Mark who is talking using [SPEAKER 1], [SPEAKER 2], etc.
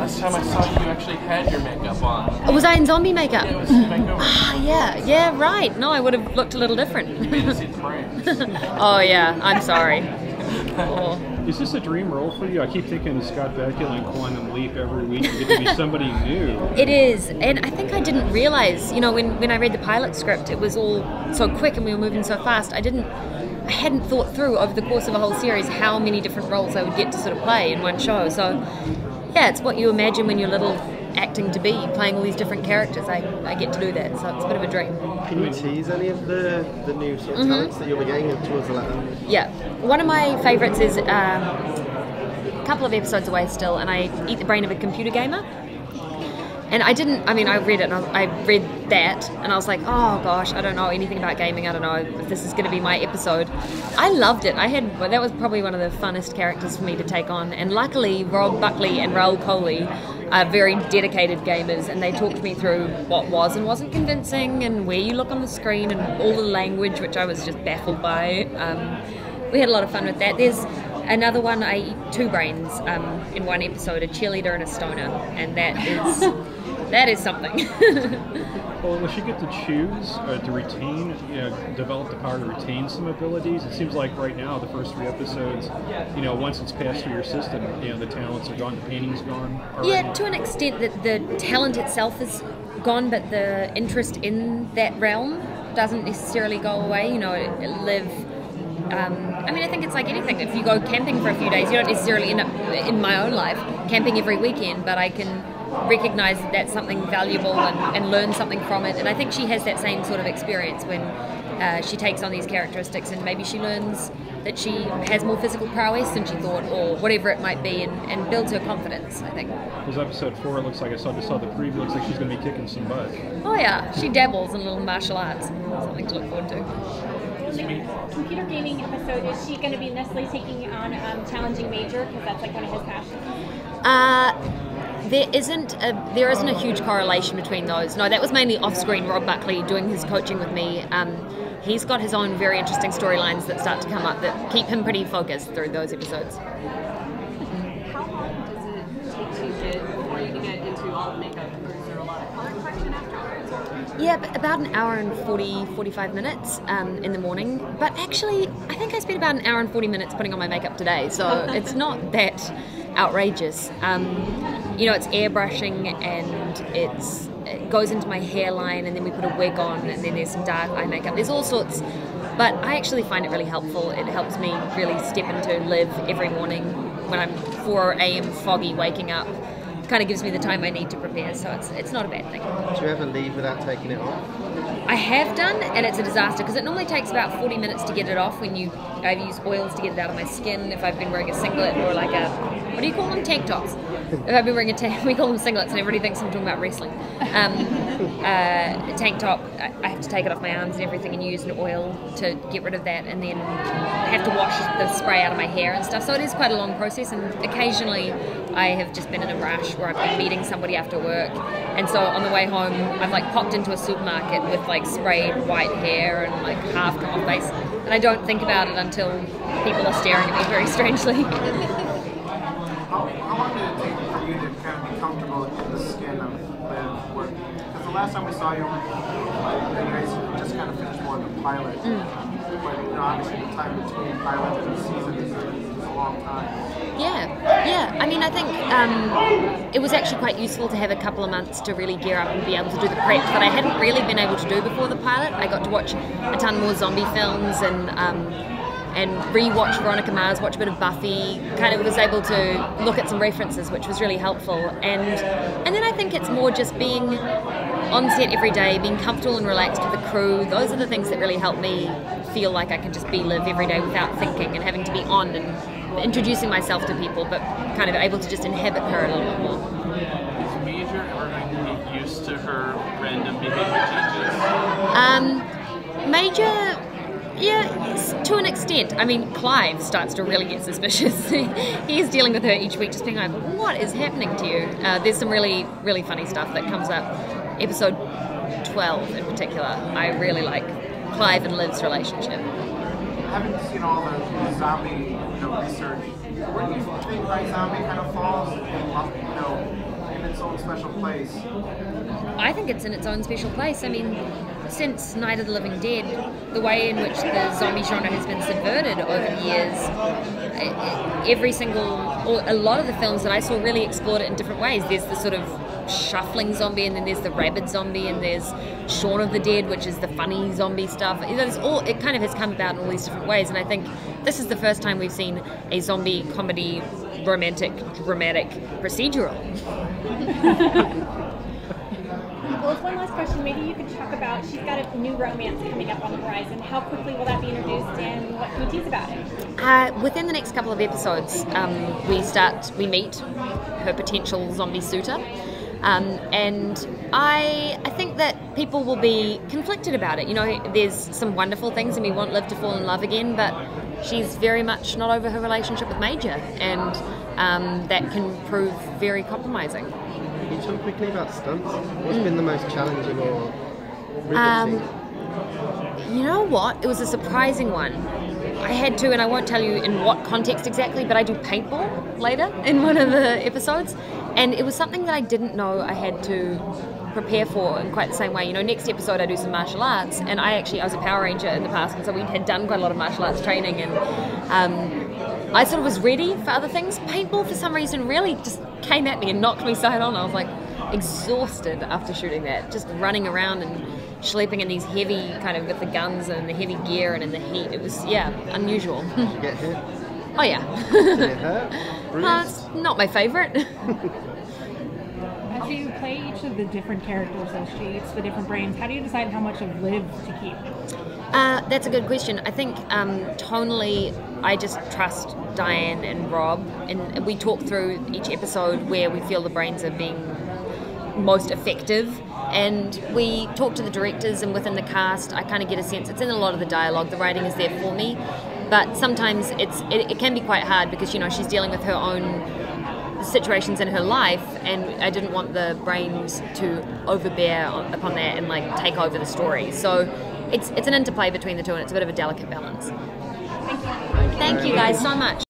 [SPEAKER 1] last time I saw you actually had your makeup on.
[SPEAKER 2] Was I in zombie makeup?
[SPEAKER 1] Yeah, it was makeover.
[SPEAKER 2] Yeah, right. No, I would have looked a little different.
[SPEAKER 1] You made us see the brains.
[SPEAKER 2] Oh yeah, I'm sorry. Oh.
[SPEAKER 3] Is this a dream role for you? I keep thinking of Scott Bakula and Quantum Leap every week. You get to be somebody new.
[SPEAKER 2] It is, and I think I didn't realize, when I read the pilot script, it was all so quick and we were moving so fast. I hadn't thought through over the course of a whole series how many different roles I would get to sort of play in one show. So, yeah, it's what you imagine when you're little, acting to be, playing all these different characters. I get to do that, so it's a bit of a dream.
[SPEAKER 4] Can you tease any of the new sort of talents that you'll be getting towards the latter?
[SPEAKER 2] Yeah. One of my favourites is a couple of episodes away still, and I eat the brain of a computer gamer. And I read it, and I read that, and I was like, oh gosh, I don't know anything about gaming, I don't know if this is going to be my episode. I loved it. That was probably one of the funnest characters for me to take on, and luckily Rob Buckley and Raoul Coley are very dedicated gamers, and they talked me through what was and wasn't convincing, and where you look on the screen, and all the language, which I was just baffled by. We had a lot of fun with that. There's another one, I eat two brains in one episode, a cheerleader and a stoner, and that is something.
[SPEAKER 3] Well, will she get to choose to retain, develop the power to retain some abilities? It seems like right now, the first 3 episodes, once it's passed through your system, the talents are gone, the painting's gone already.
[SPEAKER 2] Yeah, to an extent that the talent itself is gone, but the interest in that realm doesn't necessarily go away. I think it's like anything. If you go camping for a few days, you don't necessarily end up, in my own life, camping every weekend, but I can recognise that that's something valuable and learn something from it. And I think she has that same sort of experience when she takes on these characteristics, and maybe she learns that she has more physical prowess than she thought, or whatever it might be, and builds her confidence, I think.
[SPEAKER 3] Because episode 4, it looks like, I just saw the preview, looks like she's going to be kicking some butt.
[SPEAKER 2] Oh yeah, she dabbles in little martial arts. Something to look forward to.
[SPEAKER 5] The computer gaming episode, is she going to be necessarily taking on challenging major, because that's like one of his passions?
[SPEAKER 2] There isn't a huge correlation between those. No, that was mainly off-screen. Rob Buckley doing his coaching with me. He's got his own very interesting storylines that start to come up that keep him pretty focused through those episodes.
[SPEAKER 6] How long does it take you before you can get into all the makeup? Or is there a lot of color correction afterwards?
[SPEAKER 2] Yeah, about an hour and 45 minutes in the morning. But actually, I think I spent about an hour and 40 minutes putting on my makeup today, so it's not that outrageous. It's airbrushing, and it goes into my hairline, and then we put a wig on, and then there's some dark eye makeup. There's all sorts, but I actually find it really helpful. It helps me really step into Live every morning when I'm 4 a.m. foggy waking up. Kind of gives me the time I need to prepare, so it's not a bad thing.
[SPEAKER 4] Do you ever leave without taking it off?
[SPEAKER 2] I have done, and it's a disaster because it normally takes about 40 minutes to get it off. I use oils to get it out of my skin. If I've been wearing a singlet or like what do you call them? Tank tops. If I've been wearing we call them singlets, and everybody thinks I'm talking about wrestling. A tank top, I have to take it off my arms and everything, and use an oil to get rid of that, and then I have to wash the spray out of my hair and stuff. So it is quite a long process, and occasionally I have just been in a rush where I've been meeting somebody after work, and so on the way home I've like popped into a supermarket with like sprayed white hair and like half come off face, and I don't think about it until people are staring at me very strangely.
[SPEAKER 7] How long did it take for you to kind of be comfortable in the skin of Liv? Because the last time we saw you, you guys just kind of finished one of the pilot. But obviously the time between pilot and the season is a long time.
[SPEAKER 2] Yeah. I think it was actually quite useful to have a couple of months to really gear up and be able to do the prep that I hadn't really been able to do before the pilot. I got to watch a ton more zombie films and re-watch Veronica Mars, watch a bit of Buffy, kind of was able to look at some references, which was really helpful. And then I think it's more just being on set every day, being comfortable and relaxed with the crew. Those are the things that really help me feel like I can just be Liv every day without thinking and having to be on and introducing myself to people, but kind of able to just inhabit her a little bit more.
[SPEAKER 1] Is Major ever going to get used to her random behavior changes?
[SPEAKER 2] Major... Yeah, to an extent. I mean, Clive starts to really get suspicious. He is dealing with her each week, just being like, what is happening to you? There's some really, really funny stuff that comes up. Episode 12 in particular, I really like Clive and Liv's relationship.
[SPEAKER 7] Having seen all the zombie research, where do you think iZombie kind of falls in special place?
[SPEAKER 2] I think it's in its own special place. I mean, since Night of the Living Dead, the way in which the zombie genre has been subverted over the years, or a lot of the films that I saw really explored it in different ways. There's the sort of shuffling zombie, and then there's the rabid zombie, and there's Shaun of the Dead, which is the funny zombie stuff. You know, it kind of has come about in all these different ways, and I think this is the first time we've seen a zombie comedy, romantic, dramatic procedural.
[SPEAKER 5] Well, one last question. Maybe you could talk about, she's got a new romance coming up on the horizon. How quickly will that be introduced, and what can you tease about it?
[SPEAKER 2] Within the next couple of episodes, we meet her potential zombie suitor. And I think that people will be conflicted about it. You know, there's some wonderful things, and we want Liv to fall in love again, but she's very much not over her relationship with Major, and that can prove very compromising.
[SPEAKER 4] Can you talk quickly about stunts? What's been the most challenging or riveting?
[SPEAKER 2] You know what? It was a surprising one. I had to, and I won't tell you in what context exactly, but I do paintball later in one of the episodes. And it was something that I didn't know I had to prepare for in quite the same way. You know, next episode I do some martial arts, and I was a Power Ranger in the past, and so we had done quite a lot of martial arts training, and I sort of was ready for other things. Paintball, for some reason, really just came at me and knocked me side on. I was like exhausted after shooting that, just running around and schlepping in these heavy kind of with the guns and the heavy gear and in the heat. It was, unusual.
[SPEAKER 4] Did you get hit?
[SPEAKER 2] Oh yeah.
[SPEAKER 4] Did it hurt?
[SPEAKER 2] It's not my favourite.
[SPEAKER 8] As you play each of the different characters as she eats the different brains, how do you decide how much of Liv to keep?
[SPEAKER 2] That's a good question. I think tonally, I just trust Diane and Rob, and we talk through each episode where we feel the brains are being most effective, and we talk to the directors, and within the cast I kind of get a sense. It's in a lot of the dialogue, the writing is there for me, but sometimes it can be quite hard because, you know, she's dealing with her own situations in her life, and I didn't want the brains to overbear upon that and like take over the story. So it's an interplay between the two, and it's a bit of a delicate balance. Thank you guys so much.